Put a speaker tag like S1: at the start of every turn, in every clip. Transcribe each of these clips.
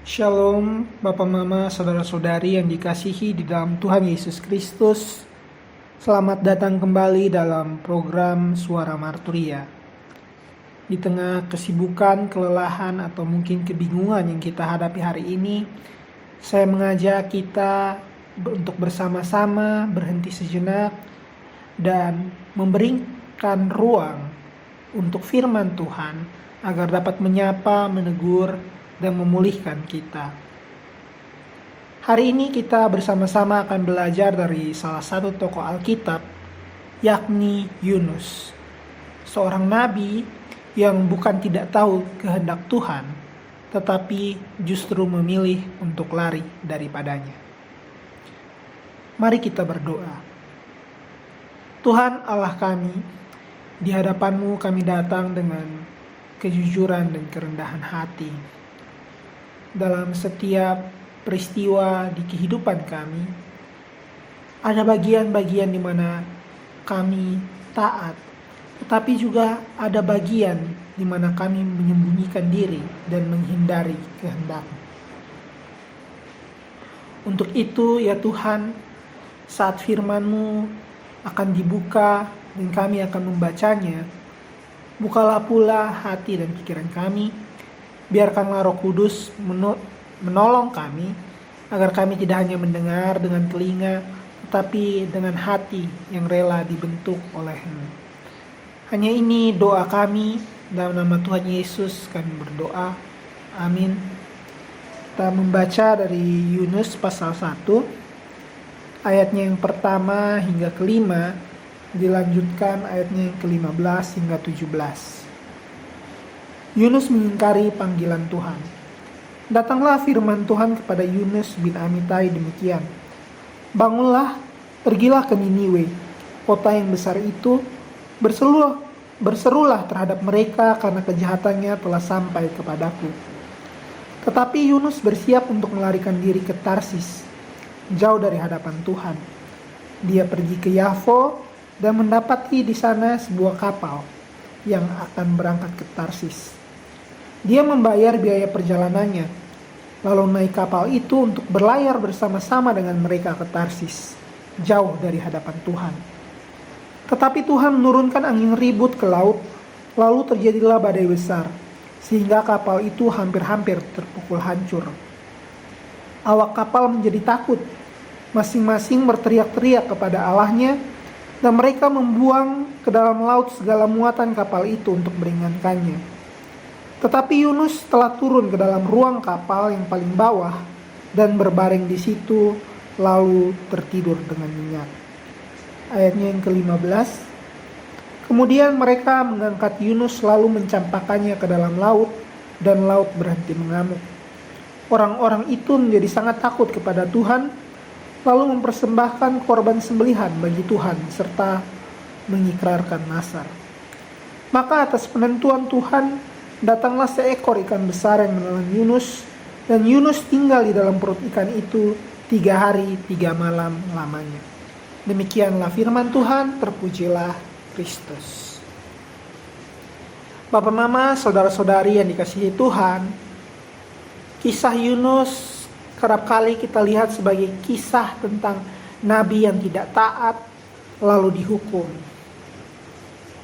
S1: Shalom, Bapak Mama, Saudara-saudari yang dikasihi di dalam Tuhan Yesus Kristus. Selamat datang kembali dalam program Suara Marturia. Di tengah kesibukan, kelelahan, atau mungkin kebingungan yang kita hadapi hari ini, saya mengajak kita untuk bersama-sama berhenti sejenak dan memberikan ruang untuk firman Tuhan agar dapat menyapa, menegur, dan memulihkan kita. Hari ini kita bersama-sama akan belajar dari salah satu tokoh Alkitab, yakni Yunus. Seorang nabi yang bukan tidak tahu kehendak Tuhan, tetapi justru memilih untuk lari daripadanya. Mari kita berdoa. Tuhan Allah kami, di hadapan-Mu kami datang dengan kejujuran dan kerendahan hati. Dalam setiap peristiwa di kehidupan kami, ada bagian-bagian di mana kami taat, tetapi juga ada bagian di mana kami menyembunyikan diri dan menghindari kehendak. Untuk itu ya Tuhan, saat firman-Mu akan dibuka dan kami akan membacanya, bukalah pula hati dan pikiran kami. Biarkanlah Roh Kudus menolong kami, agar kami tidak hanya mendengar dengan telinga, tetapi dengan hati yang rela dibentuk oleh-Mu. Hanya ini doa kami, dalam nama Tuhan Yesus kami berdoa. Amin. Kita membaca dari Yunus pasal 1, ayatnya yang pertama hingga kelima, dilanjutkan ayatnya yang ke-15 hingga 17. Yunus mengingkari panggilan Tuhan. Datanglah firman Tuhan kepada Yunus bin Amitai demikian. Bangunlah, pergilah ke Niniwe, kota yang besar itu, berserulah terhadap mereka karena kejahatannya telah sampai kepadaku. Tetapi Yunus bersiap untuk melarikan diri ke Tarsis, jauh dari hadapan Tuhan. Dia pergi ke Yafo dan mendapati di sana sebuah kapal yang akan berangkat ke Tarsis. Dia membayar biaya perjalanannya, lalu naik kapal itu untuk berlayar bersama-sama dengan mereka ke Tarsis, jauh dari hadapan Tuhan. Tetapi Tuhan menurunkan angin ribut ke laut, lalu terjadilah badai besar, sehingga kapal itu hampir-hampir terpukul hancur. Awak kapal menjadi takut, masing-masing berteriak-teriak kepada Allahnya, dan mereka membuang ke dalam laut segala muatan kapal itu untuk meringankannya. Tetapi Yunus telah turun ke dalam ruang kapal yang paling bawah dan berbaring di situ, lalu tertidur dengan nyenyak. Ayatnya yang ke-15. Kemudian mereka mengangkat Yunus lalu mencampakkannya ke dalam laut, dan laut berhenti mengamuk. Orang-orang itu menjadi sangat takut kepada Tuhan, lalu mempersembahkan korban sembelihan bagi Tuhan serta mengikrarkan nazar. Maka atas penentuan Tuhan, datanglah seekor ikan besar yang menelan Yunus, dan Yunus tinggal di dalam perut ikan itu 3 hari 3 malam lamanya. Demikianlah firman Tuhan, terpujilah Kristus. Bapak Mama, saudara-saudari yang dikasihi Tuhan, kisah Yunus kerap kali kita lihat sebagai kisah tentang nabi yang tidak taat lalu dihukum.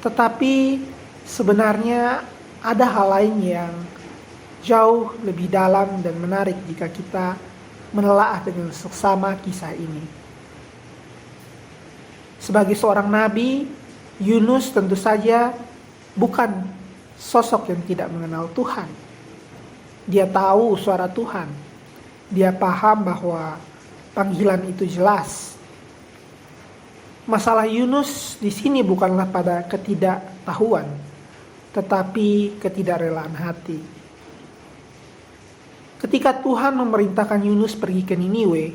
S1: Tetapi sebenarnya ada hal lain yang jauh lebih dalam dan menarik jika kita menelaah dengan seksama kisah ini. Sebagai seorang nabi, Yunus tentu saja bukan sosok yang tidak mengenal Tuhan. Dia tahu suara Tuhan. Dia paham bahwa panggilan itu jelas. Masalah Yunus di sini bukanlah pada ketidaktahuan, tetapi ketidakrelaan hati. Ketika Tuhan memerintahkan Yunus pergi ke Niniwe,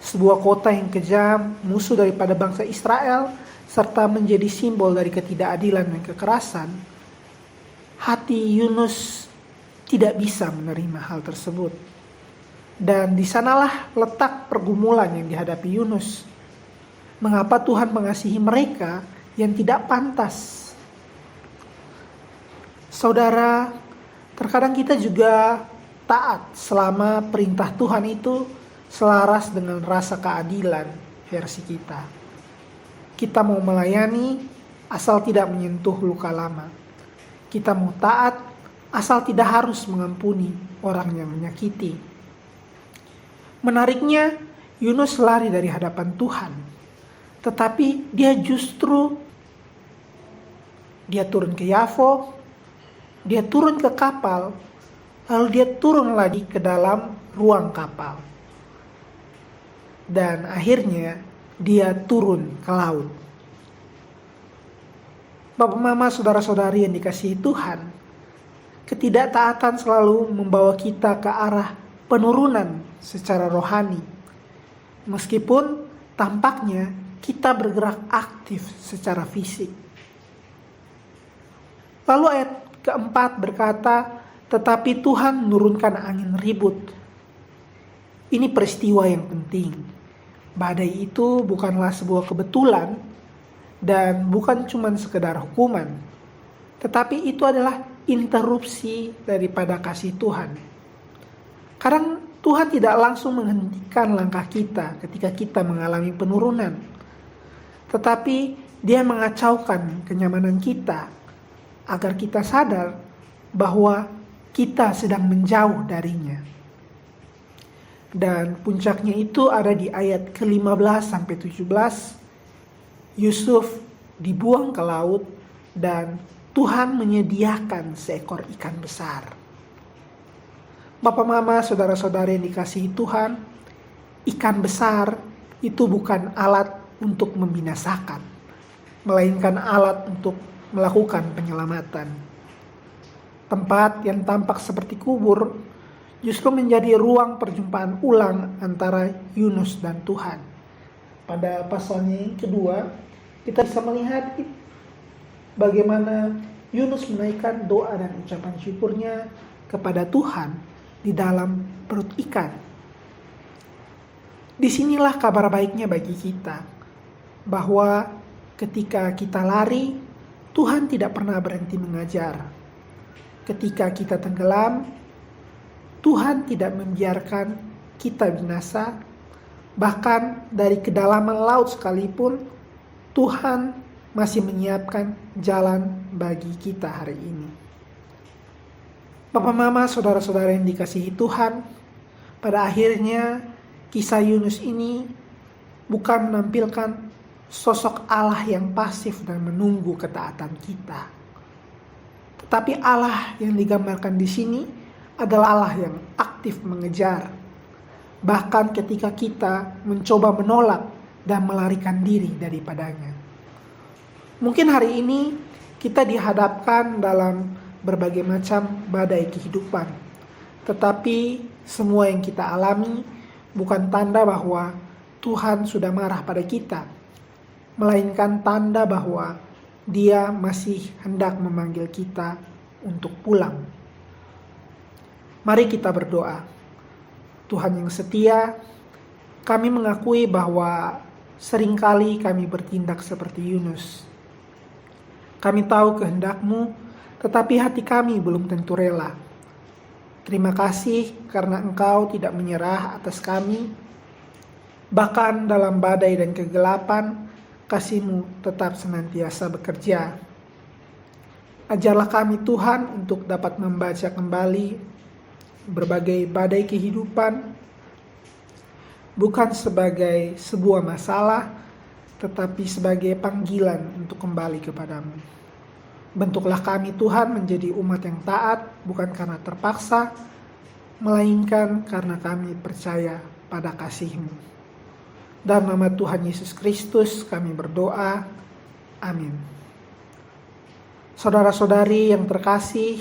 S1: sebuah kota yang kejam, musuh daripada bangsa Israel, serta menjadi simbol dari ketidakadilan dan kekerasan, hati Yunus tidak bisa menerima hal tersebut. Dan di sanalah letak pergumulan yang dihadapi Yunus. Mengapa Tuhan mengasihi mereka yang tidak pantas? Saudara, terkadang kita juga taat selama perintah Tuhan itu selaras dengan rasa keadilan versi kita. Kita mau melayani asal tidak menyentuh luka lama. Kita mau taat asal tidak harus mengampuni orang yang menyakiti. Menariknya, Yunus lari dari hadapan Tuhan. Tetapi dia turun ke Yafo, dia turun ke kapal, lalu dia turun lagi ke dalam ruang kapal. Dan akhirnya dia turun ke laut. Bapak, mama, saudara-saudari yang dikasihi Tuhan, ketidaktaatan selalu membawa kita ke arah penurunan secara rohani. Meskipun tampaknya kita bergerak aktif secara fisik. Lalu ayat keempat berkata, tetapi Tuhan menurunkan angin ribut. Ini peristiwa yang penting. Badai itu bukanlah sebuah kebetulan dan bukan cuma sekedar hukuman. Tetapi itu adalah interupsi daripada kasih Tuhan. Kadang Tuhan tidak langsung menghentikan langkah kita ketika kita mengalami penurunan. Tetapi dia mengacaukan kenyamanan kita agar kita sadar bahwa kita sedang menjauh darinya. Dan puncaknya itu ada di ayat ke-15 sampai 17. Yusuf dibuang ke laut dan Tuhan menyediakan seekor ikan besar. Bapak, mama, saudara-saudari yang dikasihi Tuhan, ikan besar itu bukan alat untuk membinasakan, melainkan alat untuk melakukan penyelamatan. Tempat yang tampak seperti kubur justru menjadi ruang perjumpaan ulang antara Yunus dan Tuhan. Pada pasalnya yang kedua, kita bisa melihat bagaimana Yunus menaikkan doa dan ucapan syukurnya kepada Tuhan di dalam perut ikan. Disinilah kabar baiknya bagi kita, bahwa ketika kita lari, Tuhan tidak pernah berhenti mengajar. Ketika kita tenggelam, Tuhan tidak membiarkan kita binasa. Bahkan dari kedalaman laut sekalipun, Tuhan masih menyiapkan jalan bagi kita hari ini. Bapak, mama, saudara-saudara yang dikasihi Tuhan, pada akhirnya kisah Yunus ini bukan menampilkan sosok Allah yang pasif dan menunggu ketaatan kita. Tetapi Allah yang digambarkan di sini adalah Allah yang aktif mengejar. Bahkan ketika kita mencoba menolak dan melarikan diri daripadanya. Mungkin hari ini kita dihadapkan dalam berbagai macam badai kehidupan. Tetapi semua yang kita alami bukan tanda bahwa Tuhan sudah marah pada kita, melainkan tanda bahwa Dia masih hendak memanggil kita untuk pulang. Mari kita berdoa. Tuhan yang setia, kami mengakui bahwa seringkali kami bertindak seperti Yunus. Kami tahu kehendak-Mu, tetapi hati kami belum tentu rela. Terima kasih karena Engkau tidak menyerah atas kami. Bahkan dalam badai dan kegelapan, kasih-Mu tetap senantiasa bekerja. Ajarlah kami Tuhan untuk dapat membaca kembali berbagai badai kehidupan, bukan sebagai sebuah masalah, tetapi sebagai panggilan untuk kembali kepadamu. Bentuklah kami Tuhan menjadi umat yang taat, bukan karena terpaksa, melainkan karena kami percaya pada kasih-Mu. Dalam nama Tuhan Yesus Kristus kami berdoa. Amin. Saudara-saudari yang terkasih,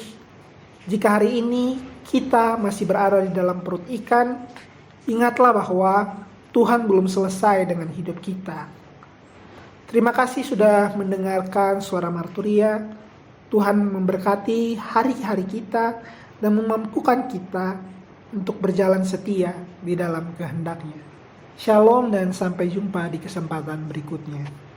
S1: jika hari ini kita masih berada di dalam perut ikan, ingatlah bahwa Tuhan belum selesai dengan hidup kita. Terima kasih sudah mendengarkan suara Marturia. Tuhan memberkati hari-hari kita dan memampukan kita untuk berjalan setia di dalam kehendak-Nya. Shalom dan sampai jumpa di kesempatan berikutnya.